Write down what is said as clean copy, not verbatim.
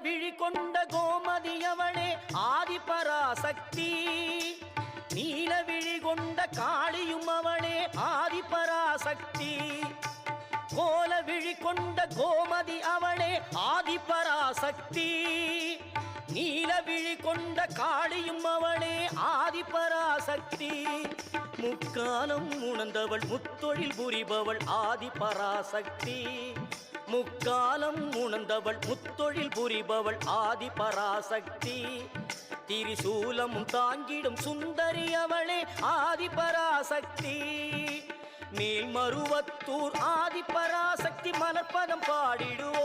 விழி கொண்ட கோமதி அவளே ஆதிபராசக்தி. நீல விழி கொண்ட காளியும் அவளே ஆதிபராசக்தி. கோல விழி கொண்ட கோமதி அவளே ஆதிபராசக்தி. நீல விழி கொண்ட காளியும் அவளே ஆதிபராசக்தி. முக்காலம் உணர்ந்தவள் முத்தொழில் புரிபவள் ஆதிபராசக்தி. முக்காலம் உணர்ந்தவள் முத்தொழில் புரிபவள் ஆதிபராசக்தி. திரிசூலமும் தாங்கிடும் சுந்தரி அவளே ஆதிபராசக்தி. மேல்மருவத்தூர் ஆதிபராசக்தி மலர்பதம் பாடிடுவோம்.